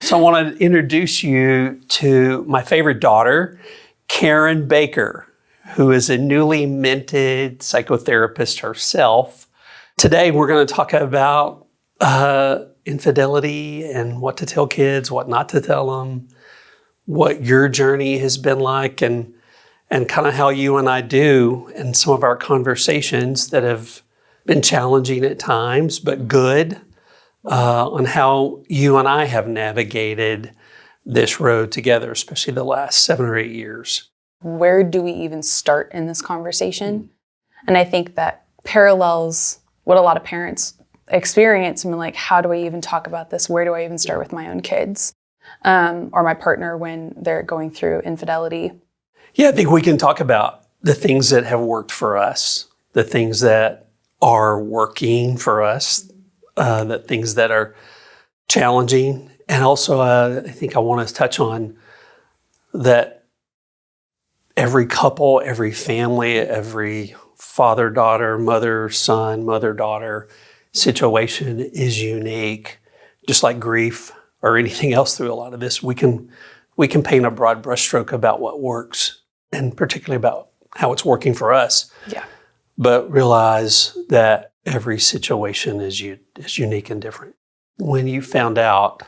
So I want to introduce you to my favorite daughter, Karen Baker, who is a newly minted psychotherapist herself. Today, we're going to talk about infidelity and what to tell kids, what not to tell them, what your journey has been like, and kind of how you and I do in some of our conversations that have been challenging at times, but good, on how you and I have navigated this road together, especially the last 7 or 8 years. Where do we even start in this conversation? And I think that parallels what a lot of parents experience. I mean, like, how do I even talk about this? Where do I even start with my own kids or my partner when they're going through infidelity? Yeah, I think we can talk about the things that have worked for us, the things that are working for us, the things that are challenging. And also, I think I want to touch on that every couple, every family, every father-daughter, mother-son, mother-daughter situation is unique. Just like grief or anything else through a lot of this, we can paint a broad brushstroke about what works, and particularly about how it's working for us. Yeah. But realize that every situation is unique and different. When you found out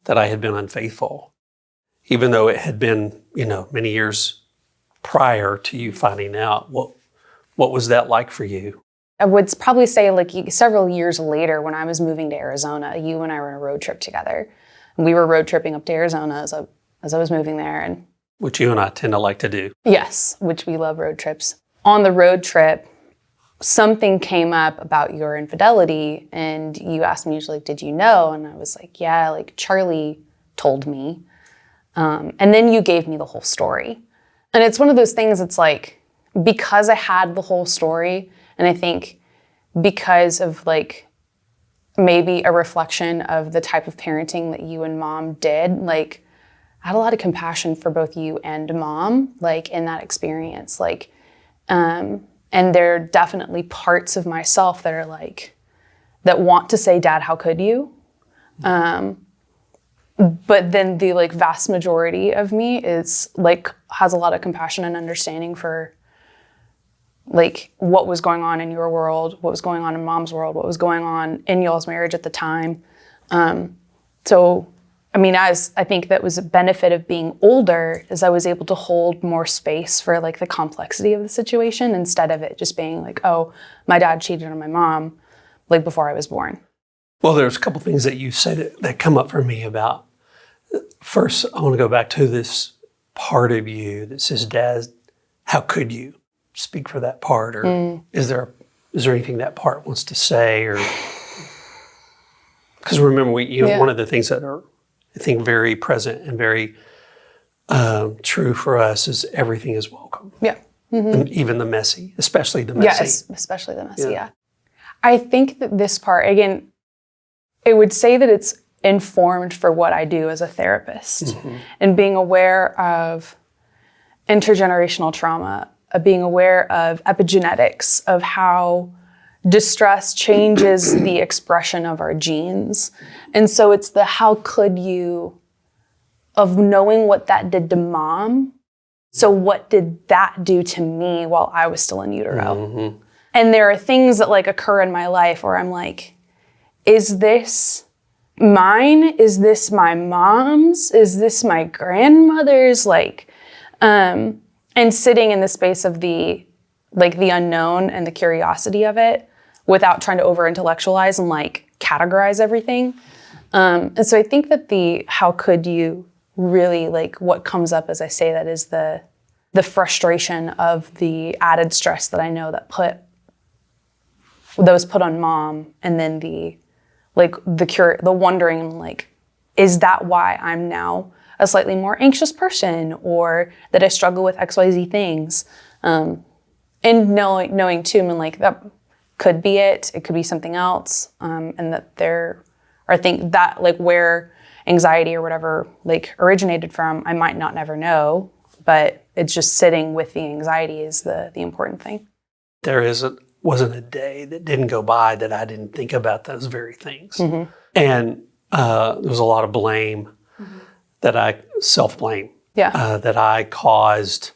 that I had been unfaithful, even though it had been, many years prior to you finding out, what was that like for you? I would probably say several years later when I was moving to Arizona, you and I were on a road trip together. And we were road tripping up to Arizona as I was moving there. And which you and I tend to like to do. Yes, which we love road trips. On the road trip, something came up about your infidelity, and you asked me, did you know? And I was like, yeah, Charlie told me. And then you gave me the whole story. And it's one of those things, it's like, because I had the whole story, and I think because of maybe a reflection of the type of parenting that you and mom did, I had a lot of compassion for both you and mom, in that experience. And there are definitely parts of myself that are that want to say, Dad, how could you? But then the vast majority of me is has a lot of compassion and understanding for what was going on in your world, what was going on in mom's world, what was going on in y'all's marriage at the time. As I think that was a benefit of being older, is I was able to hold more space for the complexity of the situation instead of it just being oh, my dad cheated on my mom before I was born. Well, there's a couple things that you said that come up for me about. First, I want to go back to this part of you that says, Dad, how could you? Speak for that part, or is there anything that part wants to say, or because remember one of the things that are, I think, very present and very true for us is everything is welcome. Yeah. Mm-hmm. And even the messy, especially the messy. Yes, especially the messy, yeah. I think that this part, again, it would say that it's informed for what I do as a therapist, and being aware of intergenerational trauma, being aware of epigenetics, of how distress changes the expression of our genes. And so it's the how could you of knowing what that did to mom. So what did that do to me while I was still in utero? Mm-hmm. And there are things that occur in my life where I'm is this mine? Is this my mom's? Is this my grandmother's? And sitting in the space of the unknown and the curiosity of it without trying to over-intellectualize and categorize everything. And so I think that the how could you really what comes up as I say that is the frustration of the added stress that I know that was put on mom, and then the wondering is that why I'm now a slightly more anxious person, or that I struggle with XYZ things. And knowing too, that could be it. It could be something else. And that there are things that where anxiety or whatever originated from, I might not never know, but it's just sitting with the anxiety is the important thing. There wasn't a day that didn't go by that I didn't think about those very things. Mm-hmm. And there was a lot of blame that I self-blame. Yeah. That I caused,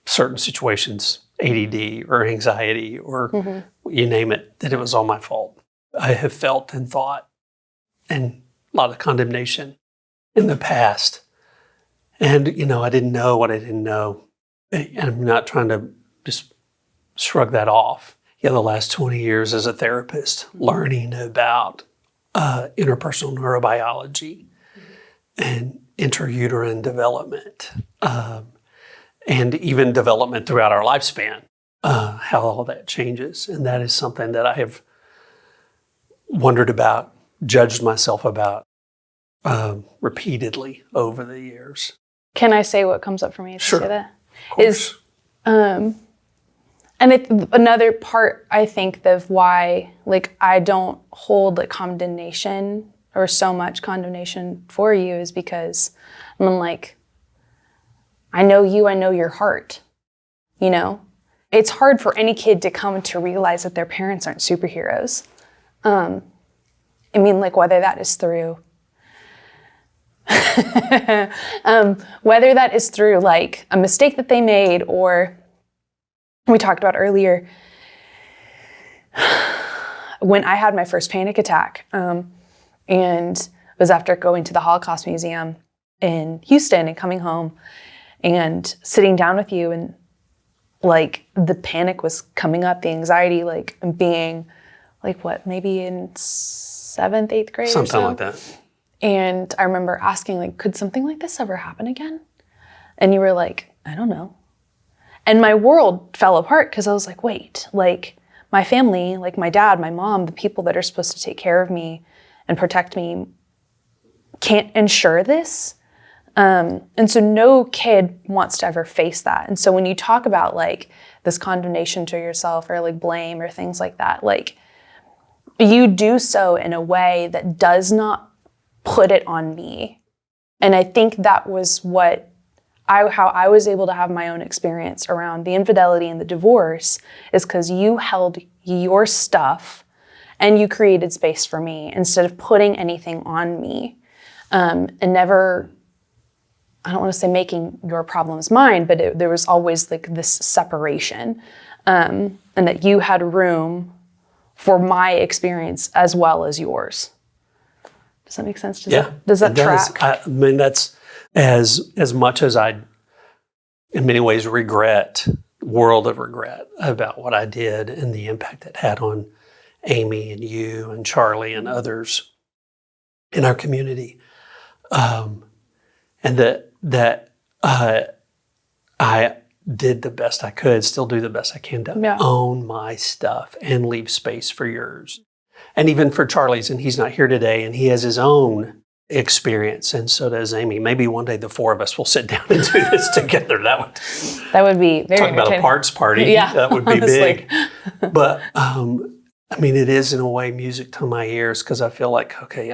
certain situations, ADD or anxiety or you name it, that it was all my fault. I have felt and thought and a lot of condemnation in the past. And, I didn't know what I didn't know. And I'm not trying to just shrug that off. The last 20 years as a therapist, learning about interpersonal neurobiology and intrauterine development, and even development throughout our lifespan, how all that changes. And that is something that I have wondered about, judged myself about repeatedly over the years. Can I say what comes up for me as you say that? Of course. Another part, I think, of why, I don't hold condemnation or so much condemnation for you is because I'm I know you, I know your heart, It's hard for any kid to come to realize that their parents aren't superheroes. Whether that is through whether that is through a mistake that they made, or we talked about earlier when I had my first panic attack, and it was after going to the Holocaust Museum in Houston and coming home and sitting down with you, and the panic was coming up, the anxiety, and being maybe in 7th, 8th grade something or so. like that. And I remember asking, could something like this ever happen again? And you were like, I don't know. And my world fell apart because I was wait, my family, my dad, my mom, the people that are supposed to take care of me and protect me can't ensure this. And so no kid wants to ever face that. And so when you talk about this condemnation to yourself or blame or things like that, you do so in a way that does not put it on me. And I think that was how I was able to have my own experience around the infidelity and the divorce, is because you held your stuff and you created space for me instead of putting anything on me. And never, I don't want to say making your problems mine, but there was always this separation, and that you had room for my experience as well as yours. Does that make sense? Does that track? That's as much as I, in many ways, world of regret about what I did and the impact it had on Amy and you and Charlie and others in our community. And that I did the best I could, still do the best I can to own my stuff and leave space for yours. And even for Charlie's, and he's not here today, and he has his own experience, and so does Amy. Maybe one day the four of us will sit down and do this together. That would be very talk about a parts party. Yeah, that would be big. But it is in a way music to my ears, because I feel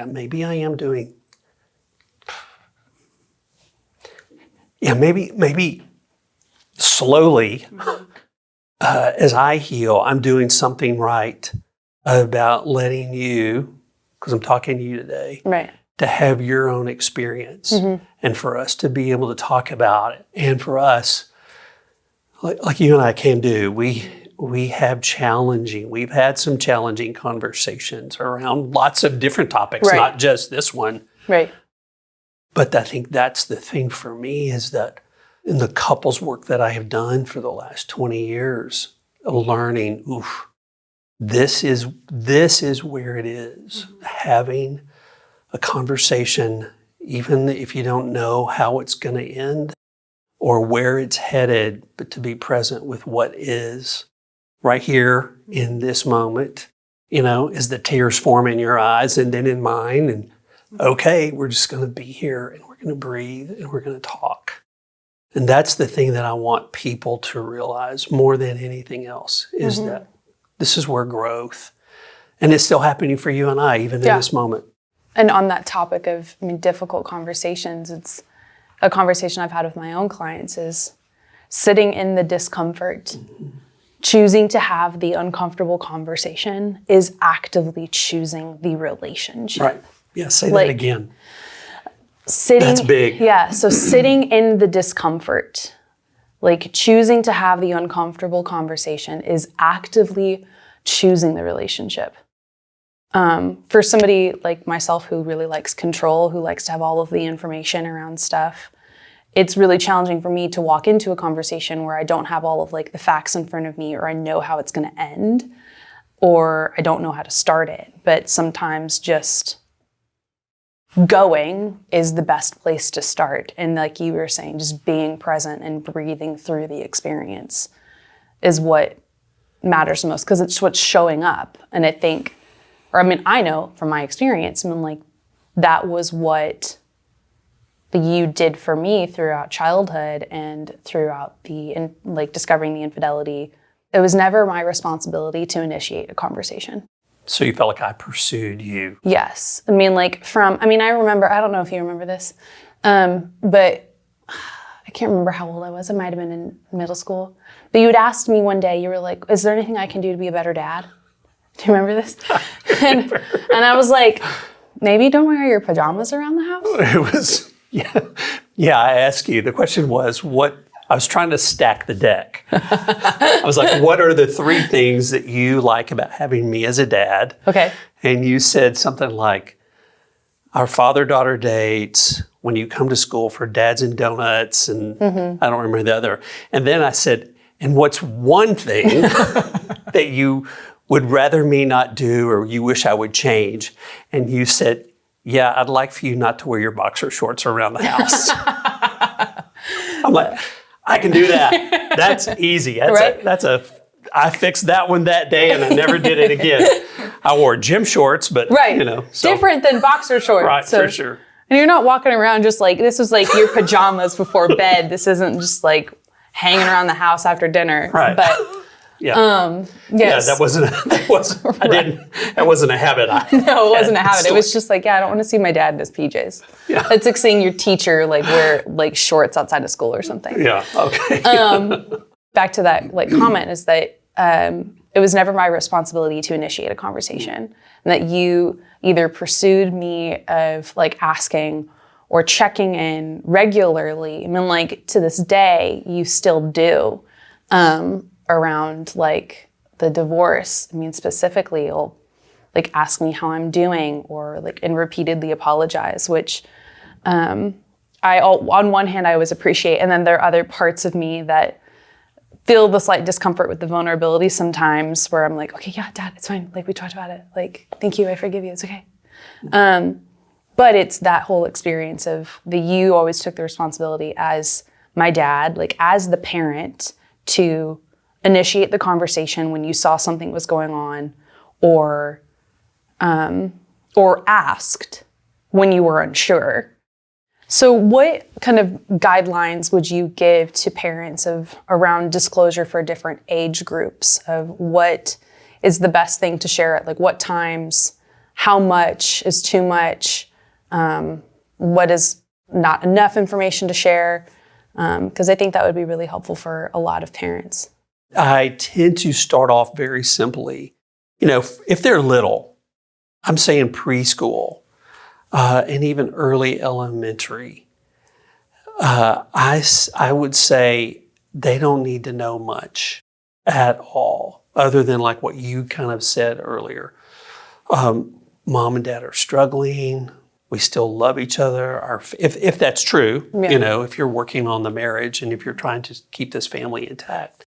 maybe I am doing. Maybe slowly, as I heal, I'm doing something right about letting you, because I'm talking to you today, right, to have your own experience, and for us to be able to talk about it. And for us, like you and I can do, we've had some challenging conversations around lots of different topics, right, not just this one. Right. But I think that's the thing for me, is that in the couples work that I have done for the last 20 years, learning, this is where it is. Having a conversation, even if you don't know how it's going to end or where it's headed, but to be present with what is right here in this moment, as the tears form in your eyes and then in mine, and okay, we're just going to be here and we're going to breathe and we're going to talk. And that's the thing that I want people to realize more than anything else, is that this is where growth, and it's still happening for you and I, even in this moment. And on that topic of difficult conversations, it's a conversation I've had with my own clients, is sitting in the discomfort, choosing to have the uncomfortable conversation is actively choosing the relationship. Yeah, say Like, that again. Sitting, That's big. Yeah, so sitting in the discomfort, like choosing to have the uncomfortable conversation is actively choosing the relationship. For somebody like myself who really likes control, who likes to have all of the information around stuff, it's really challenging for me to walk into a conversation where I don't have all of like the facts in front of me, or I know how it's going to end, or I don't know how to start it. But sometimes just going is the best place to start. And like you were saying, just being present and breathing through the experience is what matters most, because it's what's showing up. And I know from my experience, like that was what you did for me throughout childhood and throughout discovering the infidelity. It was never my responsibility to initiate a conversation. So you felt like I pursued you. Yes. I remember, I don't know if you remember this, but I can't remember how old I was. I might have been in middle school. But you had asked me one day, you were like, is there anything I can do to be a better dad? Do you remember this? and I was like, maybe don't wear your pajamas around the house? It was, yeah, I asked you. The question was, I was trying to stack the deck. I was like, what are the 3 things that you like about having me as a dad? Okay. And you said something like, our father-daughter dates, when you come to school for dads and donuts, and I don't remember the other. And then I said, and what's one thing that you would rather me not do or you wish I would change? And you said, yeah, I'd like for you not to wear your boxer shorts around the house. I'm like, I can do that. That's easy. I fixed that one that day and I never did it again. I wore gym shorts, but different than boxer shorts. Right, for sure. And you're not walking around just like, this was like your pajamas before bed. This isn't just like hanging around the house after dinner. Right. But yes. Yeah, that wasn't a habit. No, it wasn't a habit. It was just like, I don't want to see my dad in his PJs. Yeah. It's like seeing your teacher like wear like shorts outside of school or something. Yeah. Okay. Back to that comment is that it was never my responsibility to initiate a conversation, and that you either pursued me of like asking or checking in regularly. Like to this day, you still do around like the divorce. Specifically, you'll like ask me how I'm doing or like and repeatedly apologize, which on one hand I always appreciate, and then there are other parts of me that feel the slight discomfort with the vulnerability sometimes, where I'm like, okay, yeah, Dad, it's fine. Like we talked about it. Like, thank you, I forgive you. It's okay. But it's that whole experience of you always took the responsibility as my dad, like as the parent, to initiate the conversation when you saw something was going on, or asked when you were unsure. So what kind of guidelines would you give to parents around disclosure for different age groups, of what is the best thing to share at like what times, how much is too much, what is not enough information to share? Because I think that would be really helpful for a lot of parents. I tend to start off very simply. If they're little, I'm saying preschool, and even early elementary, I would say they don't need to know much at all, other than like what you kind of said earlier. Mom and Dad are struggling. We still love each other. If that's true, if you're working on the marriage and if you're trying to keep this family intact,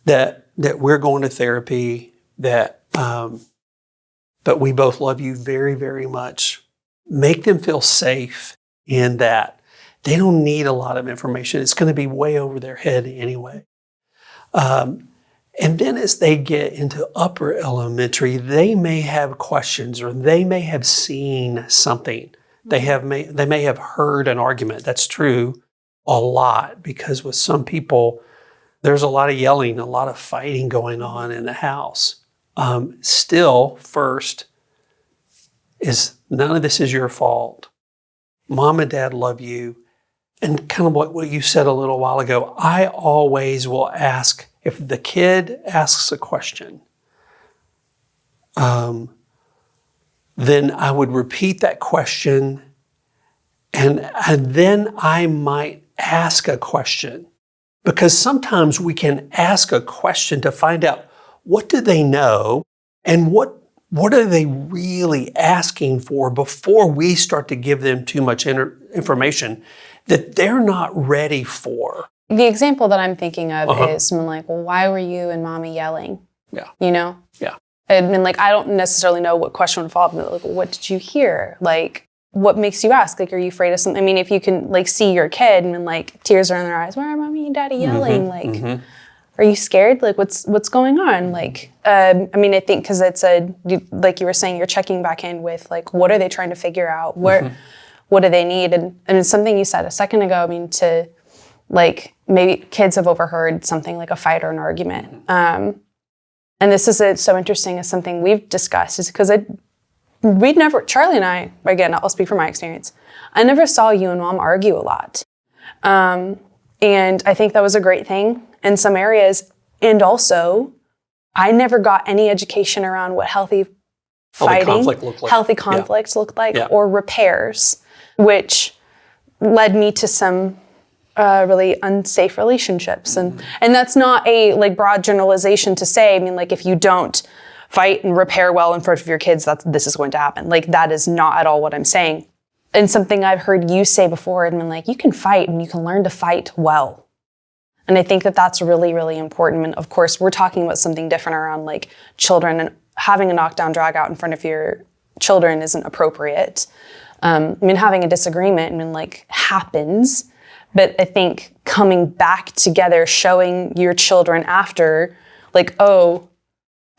that we're going to therapy, but we both love you very, very much. Make them feel safe in that they don't need a lot of information. It's going to be way over their head anyway. And then as they get into upper elementary, they may have questions, or they may have seen something. They may have heard an argument. That's true a lot, because with some people, there's a lot of yelling, a lot of fighting going on in the house. Still, first is none of this is your fault. Mom and Dad love you. And kind of what you said a little while ago, I always will ask, if the kid asks a question, then I would repeat that question, and then I might ask a question. Because sometimes we can ask a question to find out what do they know and what are they really asking for before we start to give them too much information that they're not ready for. The example that I'm thinking of is someone like, well, why were you and mommy yelling? Yeah. You know? Yeah. I mean, like, I don't necessarily know what question would follow up. Like, well, what did you hear? Like, what makes you ask? Like, are you afraid of something? I mean, if you can, like, see your kid and, like, tears are in their eyes, why are mommy and daddy yelling? Are you scared? Like, what's going on? Like, I mean, I think because it's like you were saying, you're checking back in with, like, what are they trying to figure out? What do they need? And it's something you said a second ago, I mean, to, like, maybe kids have overheard something like a fight or an argument. And this is so interesting, as something we've discussed, is because Charlie and I, again, I'll speak from my experience, I never saw you and mom argue a lot. And I think that was a great thing in some areas. And also, I never got any education around what healthy fighting, healthy conflicts looked like, or repairs, which led me to some really unsafe relationships. And that's not a, like, broad generalization to say, I mean, like, if you don't fight and repair well in front of your kids, this is going to happen. Like, that is not at all what I'm saying. And something I've heard you say before, and been like, you can fight and you can learn to fight well. And I think that that's really, really important. And of course, we're talking about something different around, like, children, and having a knockdown drag out in front of your children isn't appropriate. I mean, having a disagreement, I mean, like, happens. But I think coming back together, showing your children after, like, oh,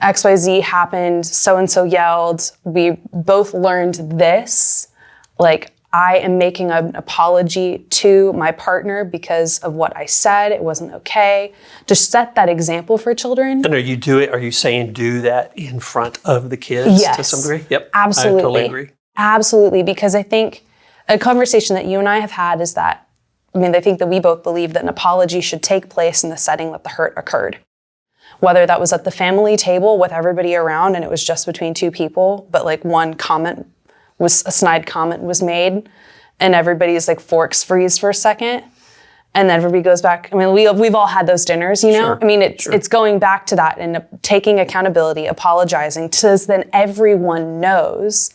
XYZ happened, so-and-so yelled, we both learned this, like, I am making an apology to my partner because of what I said, it wasn't okay. Just set that example for children. And are you saying do that in front of the kids to some degree? Yep. Absolutely. I totally agree. Absolutely, because I think a conversation that you and I have had is that, I mean, I think that we both believe that an apology should take place in the setting that the hurt occurred. Whether that was at the family table with everybody around and it was just between two people, but, like, a snide comment was made and everybody's, like, forks freeze for a second and then everybody goes back. I mean, we've all had those dinners, you know? Sure. I mean, it's going back to that and taking accountability, apologizing, so then everyone knows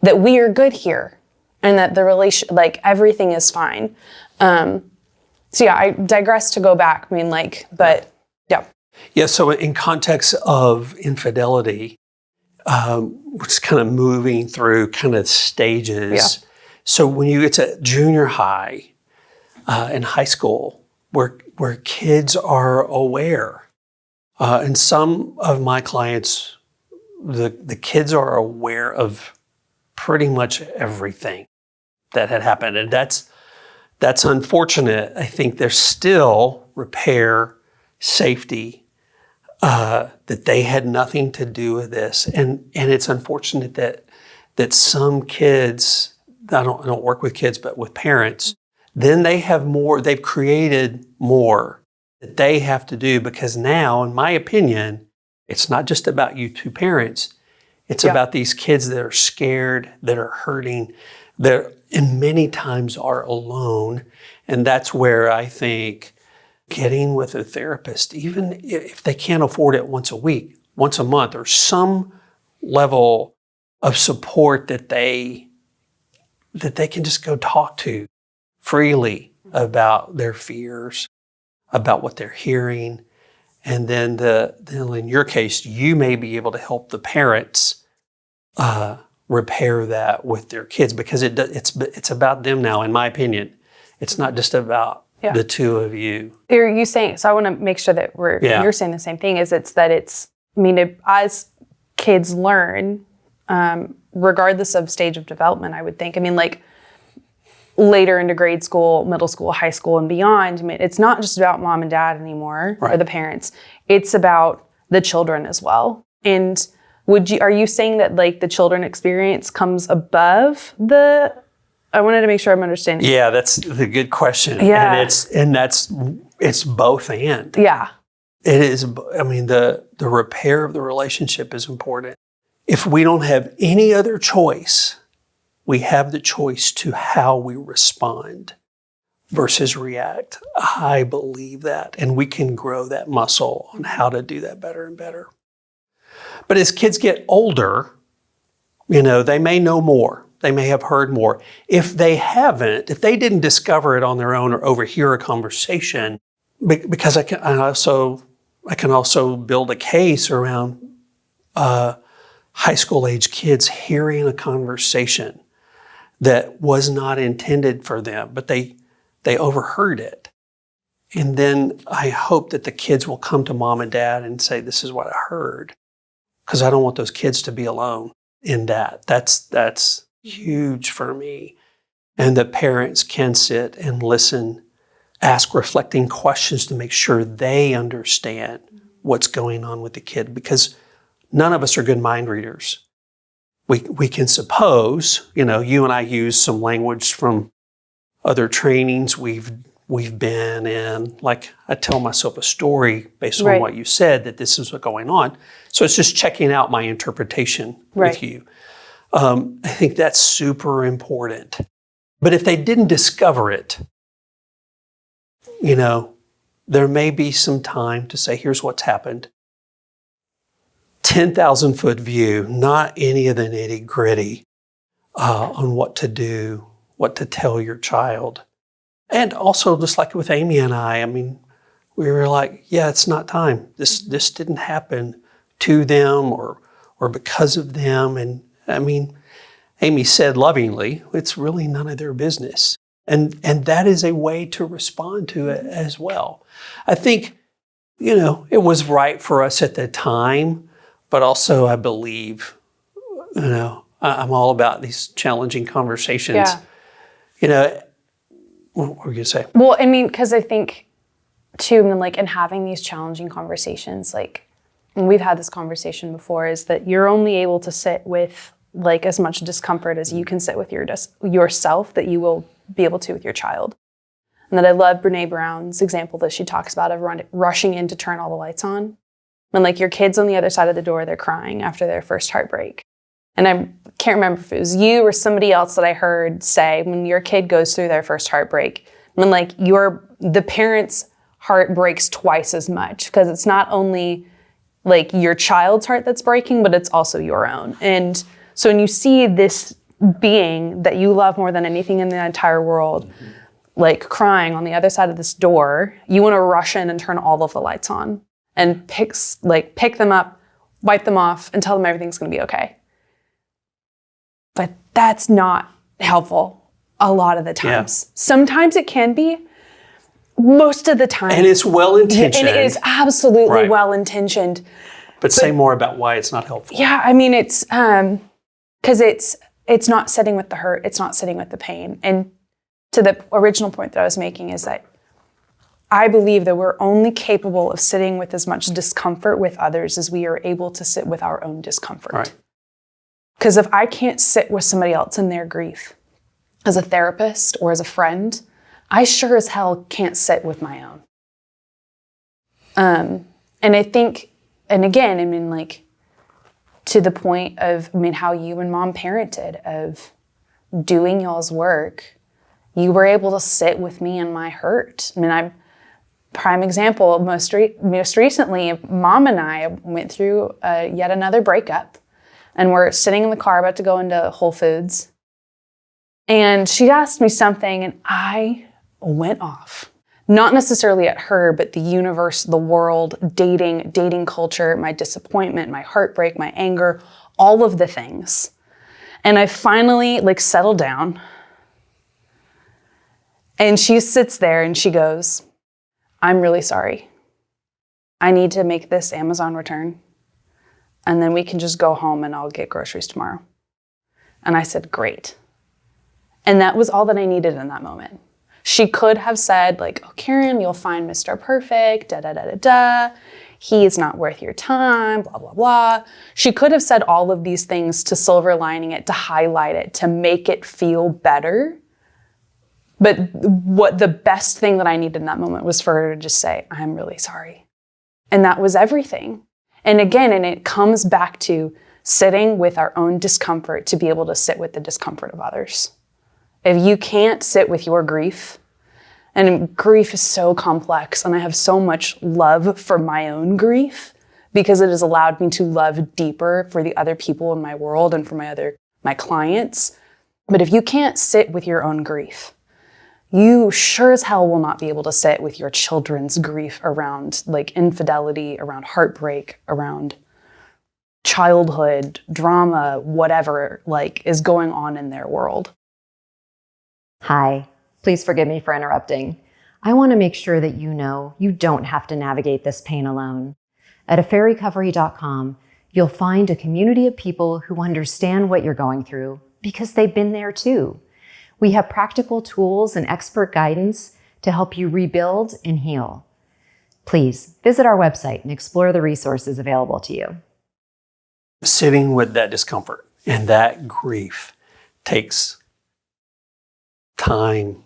that we are good here and that the relation, like, everything is fine. So yeah, I digress to go back. I mean, like, but yeah. Yeah, so in context of infidelity, we're just kind of moving through kind of stages. Yeah. So when you get to junior high and high school, where kids are aware, and some of my clients, the kids are aware of pretty much everything that had happened, and that's unfortunate. I think there's still repair, safety, that they had nothing to do with this. And it's unfortunate that some kids, I don't work with kids, but with parents, then they have more, they've created more that they have to do, because now, in my opinion, it's not just about you two parents. It's about these kids that are scared, that are hurting, and many times are alone. And that's where I think getting with a therapist, even if they can't afford it once a week, once a month, or some level of support that they can just go talk to freely about their fears, about what they're hearing. And then in your case, you may be able to help the parents repair that with their kids, because it's about them now, in my opinion. It's not just about the two of you. Are you saying, so I want to make sure that you're saying the same thing, as kids learn, regardless of stage of development, I would think. I mean, like, later into grade school, middle school, high school, and beyond, I mean, it's not just about mom and dad anymore, or the parents. It's about the children as well. And are you saying that, like, the children experience comes above the? I wanted to make sure I'm understanding. Yeah, that's the good question. Yeah. And it's both and. Yeah. It is. I mean, the repair of the relationship is important. if we don't have any other choice, we have the choice to how we respond versus react. I believe that. And we can grow that muscle on how to do that better and better. But as kids get older, they may know more. They may have heard more. If they haven't, if they didn't discover it on their own or overhear a conversation, because I can also build a case around high school age kids hearing a conversation that was not intended for them, but they overheard it. And then I hope that the kids will come to mom and dad and say, this is what I heard. Because I don't want those kids to be alone in that. That's huge for me. And the parents can sit and listen, ask reflecting questions to make sure they understand what's going on with the kid. Because none of us are good mind readers. We can suppose, you and I use some language from other trainings we've been in. Like I tell myself a story based on what you said, that this is what's going on. So it's just checking out my interpretation with you. I think that's super important. But if they didn't discover it, there may be some time to say, here's what's happened. 10,000 foot view, not any of the nitty gritty on what to do, what to tell your child. And also, just like with Amy and I mean, we were like, yeah, it's not time. This didn't happen to them or because of them. And I mean, Amy said lovingly, it's really none of their business. And that is a way to respond to it as well. I think, it was right for us at the time, but also I believe, I'm all about these challenging conversations. Yeah. What were you going to say? Well, I mean, because I think, too, in having these challenging conversations, and we've had this conversation before, is that you're only able to sit with, as much discomfort as you can sit with yourself, that you will be able to with your child. And that I love Brene Brown's example that she talks about of rushing in to turn all the lights on. When, your kid's on the other side of the door, they're crying after their first heartbreak. And I can't remember if it was you or somebody else that I heard say, when your kid goes through their first heartbreak, when the parent's heart breaks twice as much, because it's not only your child's heart that's breaking, but it's also your own. And so when you see this being that you love more than anything in the entire world, crying on the other side of this door, you want to rush in and turn all of the lights on and pick them up, wipe them off, and tell them everything's going to be okay. But that's not helpful a lot of the times. Yeah. Sometimes it can be. Most of the time. And it's well-intentioned. And it is absolutely well-intentioned. But say more about why it's not helpful. Yeah, I mean, it's because it's not sitting with the hurt. It's not sitting with the pain. And to the original point that I was making is that I believe that we're only capable of sitting with as much discomfort with others as we are able to sit with our own discomfort. Right. Because if I can't sit with somebody else in their grief as a therapist or as a friend, I sure as hell can't sit with my own. And I think, and again, to the point of, how you and mom parented, of doing y'all's work, you were able to sit with me in my hurt. Prime example, most recently, mom and I went through yet another breakup, and we're sitting in the car about to go into Whole Foods. And she asked me something, and I went off. Not necessarily at her, but the universe, the world, dating culture, my disappointment, my heartbreak, my anger, all of the things. And I finally settled down. And she sits there and she goes, I'm really sorry. I need to make this Amazon return. And then we can just go home and I'll get groceries tomorrow. And I said, great. And that was all that I needed in that moment. She could have said oh, Karen, you'll find Mr. Perfect, da-da-da-da-da. He's not worth your time, blah, blah, blah. She could have said all of these things to silver lining it, to highlight it, to make it feel better. But what the best thing that I needed in that moment was for her to just say, I'm really sorry. And that was everything. And again, and it comes back to sitting with our own discomfort to be able to sit with the discomfort of others. If you can't sit with your grief, and grief is so complex, and I have so much love for my own grief because it has allowed me to love deeper for the other people in my world and for my clients. But if you can't sit with your own grief, you sure as hell will not be able to sit with your children's grief around like infidelity, around heartbreak, around childhood drama, whatever like is going on in their world. Hi, please forgive me for interrupting. I want to make sure that you know you don't have to navigate this pain alone. At affairrecovery.com, you'll find a community of people who understand what you're going through because they've been there too. We have practical tools and expert guidance to help you rebuild and heal. Please visit our website and explore the resources available to you. Sitting with that discomfort and that grief takes time,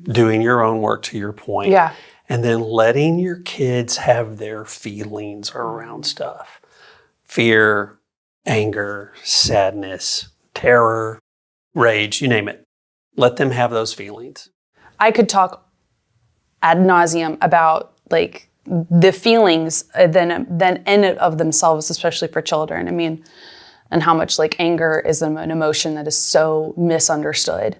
doing your own work, to your point. Yeah. And then letting your kids have their feelings around stuff. Fear, anger, sadness, terror, rage, you name it. Let them have those feelings. I could talk ad nauseum about like the feelings then in and of themselves, especially for children. I mean, and how much like anger is an emotion that is so misunderstood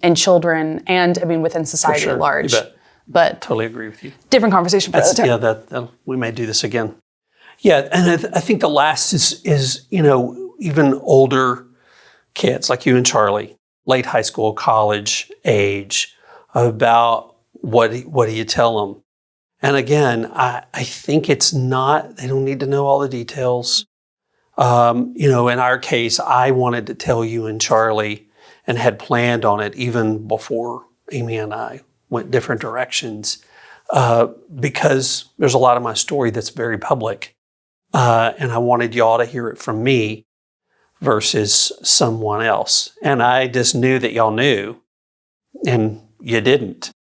in children and I mean within society at large. You bet. But Totally agree with you. Different conversation for another time. Yeah, that we may do this again. Yeah, and I think the last is even older kids like you and Charlie, late high school, college age, about what do you tell them? And again, I think it's not, they don't need to know all the details. In our case, I wanted to tell you and Charlie and had planned on it even before Amy and I went different directions because there's a lot of my story that's very public. And I wanted y'all to hear it from me versus someone else. And I just knew that y'all knew and you didn't.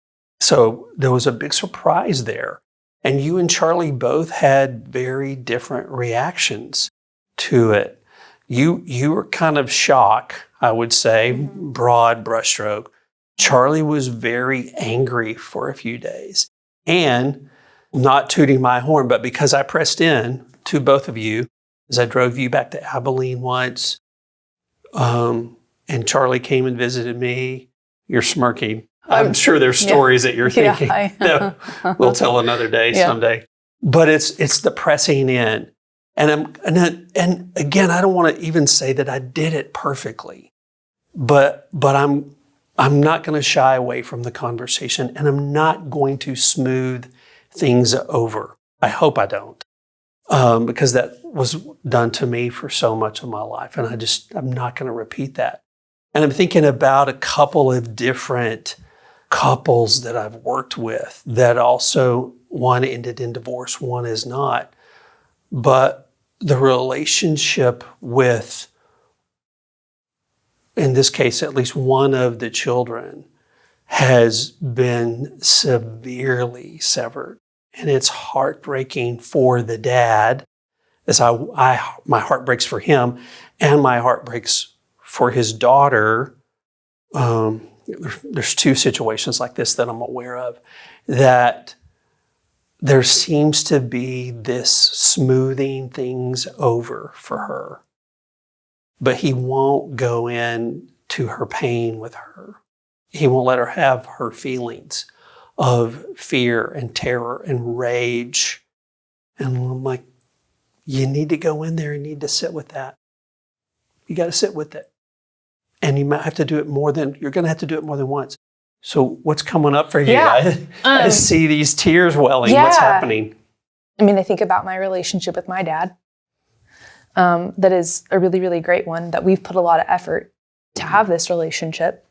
So there was a big surprise there. And you and Charlie both had very different reactions to it. You were kind of shocked, I would say, broad brushstroke. Charlie was very angry for a few days. And not tooting my horn, but because I pressed in to both of you as I drove you back to Abilene once, and Charlie came and visited me. You're smirking. I'm sure there's stories that you're thinking. No, we'll tell another day someday. But it's the pressing in. And again, I don't want to even say that I did it perfectly. But I'm not going to shy away from the conversation, and I'm not going to smooth things over. I hope I don't, because that was done to me for so much of my life, and I'm not going to repeat that. And I'm thinking about a couple of different couples that I've worked with that also, one ended in divorce, one is not. But the relationship with, in this case, at least one of the children has been severely severed. And it's heartbreaking for the dad, as my heart breaks for him, and my heart breaks for his daughter. There's two situations like this that I'm aware of, that there seems to be this smoothing things over for her. But he won't go in to her pain with her. He won't let her have her feelings of fear and terror and rage. And I'm like, you need to go in there and need to sit with that. You got to sit with it. And you might have to do it you're going to have to do it more than once. So what's coming up for you? Yeah. I see these tears welling. Yeah. What's happening? I mean, I think about my relationship with my dad. That is a really, really great one, that we've put a lot of effort to have this relationship.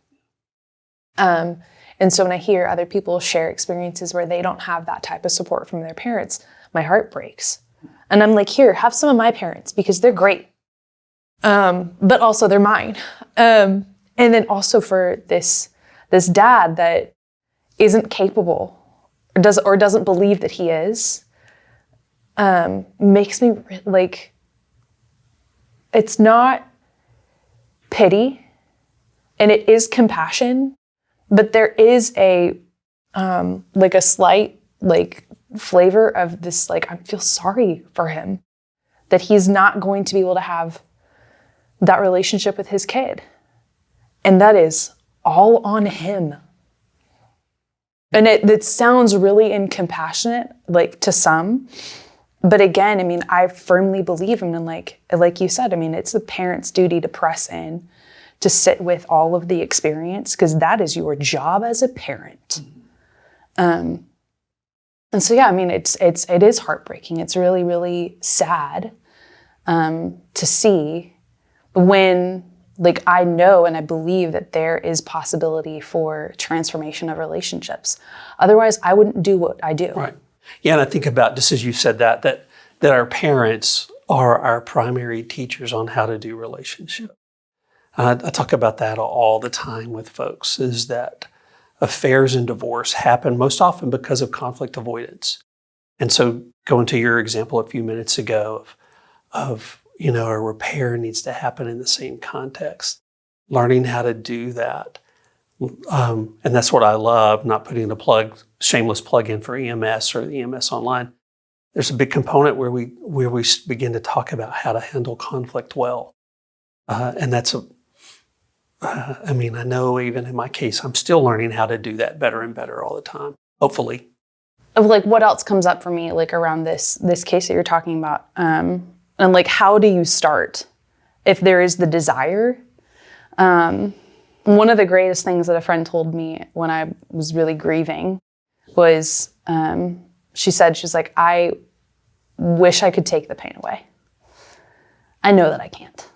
And so when I hear other people share experiences where they don't have that type of support from their parents, my heart breaks. And I'm like, here, have some of my parents because they're great. But also they're mine. And then also for this dad that isn't capable or doesn't believe that he is, makes me like, it's not pity, and it is compassion, but there is a slight flavor of this, I feel sorry for him that he's not going to be able to have that relationship with his kid. And that is all on him. And it sounds really incompassionate, to some. But again, I firmly believe, and like you said, it's the parent's duty to press in, to sit with all of the experience, because that is your job as a parent. And so, yeah, it is heartbreaking. It's really, really sad to see when, I know and I believe that there is possibility for transformation of relationships. Otherwise, I wouldn't do what I do. Right. Yeah, and I think about, just as you said that our parents are our primary teachers on how to do relationship. I talk about that all the time with folks, is that affairs and divorce happen most often because of conflict avoidance. And so going to your example a few minutes ago of a repair needs to happen in the same context, learning how to do that. And that's what I love, not putting a shameless plug in for EMS or the EMS online. There's a big component where we begin to talk about how to handle conflict well. And that's I know even in my case, I'm still learning how to do that better and better all the time, hopefully. Of what else comes up for me, around this case that you're talking about, and how do you start if there is the desire? One of the greatest things that a friend told me when I was really grieving was, she's like, I wish I could take the pain away. I know that I can't.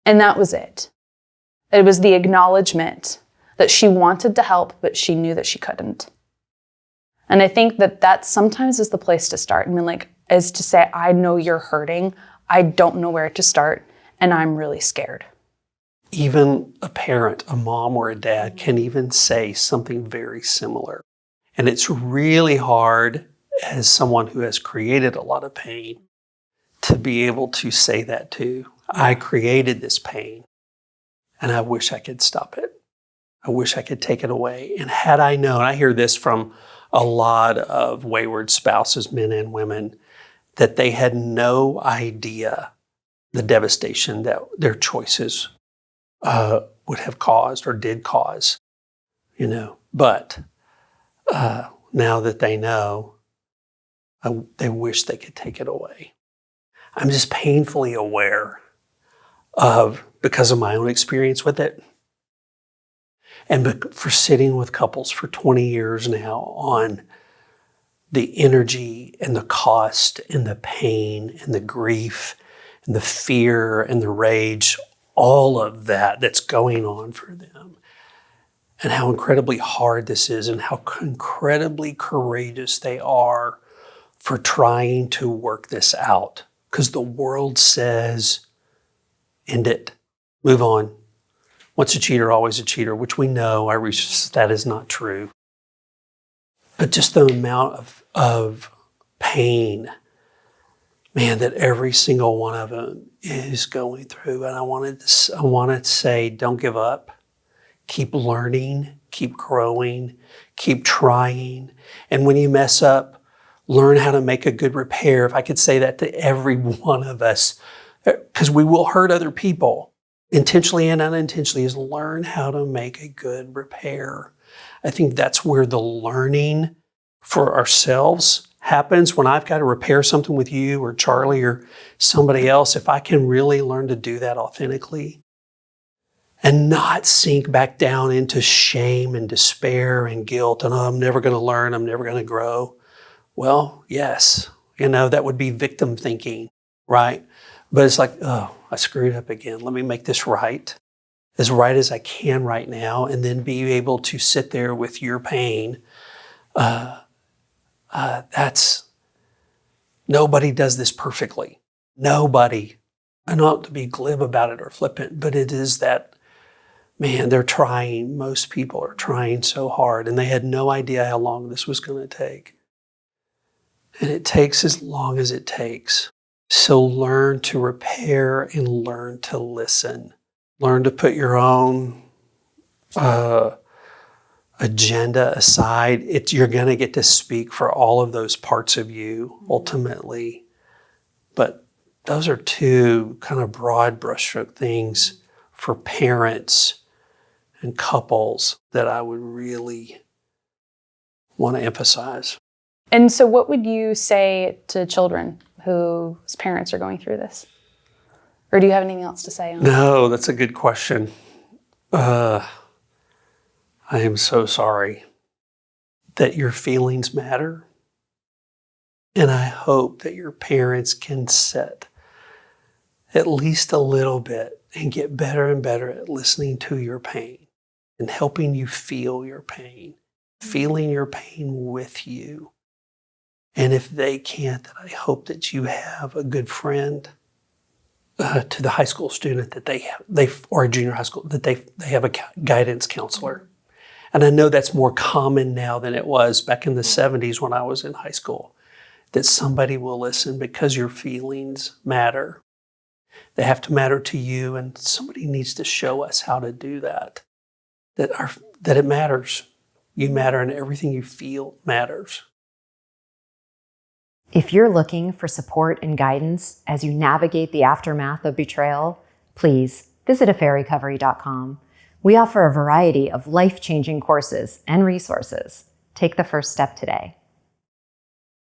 And that was it. It was the acknowledgement that she wanted to help, but she knew that she couldn't. And I think that sometimes is the place to start. Is to say, I know you're hurting. I don't know where to start, and I'm really scared. Even a parent, a mom or a dad, can even say something very similar. And it's really hard as someone who has created a lot of pain to be able to say that too. I created this pain, and I wish I could stop it. I wish I could take it away. And had I known, I hear this from a lot of wayward spouses, men and women, that they had no idea the devastation that their choices would have caused or did cause, But now that they know, they wish they could take it away. I'm just painfully aware because of my own experience with it, and for sitting with couples for 20 years now on the energy and the cost and the pain and the grief and the fear and the rage, all of that's going on for them, and how incredibly hard this is, and how incredibly courageous they are for trying to work this out. Because the world says, end it, move on. Once a cheater, always a cheater, which we know that is not true. But just the amount of pain, man, that every single one of them is going through. And I wanted to say, don't give up. Keep learning, keep growing, keep trying. And when you mess up, learn how to make a good repair. If I could say that to every one of us, because we will hurt other people, intentionally and unintentionally, is learn how to make a good repair. I think that's where the learning for ourselves happens. When I've got to repair something with you or Charlie or somebody else, if I can really learn to do that authentically and not sink back down into shame and despair and guilt and, I'm never going to learn, I'm never going to grow. Well, yes, that would be victim thinking, right? But it's like, I screwed up again. Let me make this right as I can right now, and then be able to sit there with your pain. Nobody does this perfectly. Nobody. And not to be glib about it or flippant, but it is that, man, they're trying. Most people are trying so hard, and they had no idea how long this was going to take. And it takes as long as it takes. So learn to repair and learn to listen. Learn to put your own agenda aside. You're going to get to speak for all of those parts of you ultimately. But those are two kind of broad brushstroke things for parents and couples that I would really want to emphasize. And so what would you say to children whose parents are going through this? Or do you have anything else to say on it? No, that's a good question. I am so sorry that your feelings matter. And I hope that your parents can sit at least a little bit and get better and better at listening to your pain and helping you feel your pain, feeling your pain with you. And if they can't, I hope that you have a good friend to the high school student that they or a junior high school, that they have a guidance counselor. And I know that's more common now than it was back in the 70s when I was in high school, that somebody will listen because your feelings matter. They have to matter to you, and somebody needs to show us how to do that. That it matters. You matter, and everything you feel matters. If you're looking for support and guidance as you navigate the aftermath of betrayal, please visit affairrecovery.com. We offer a variety of life-changing courses and resources. Take the first step today.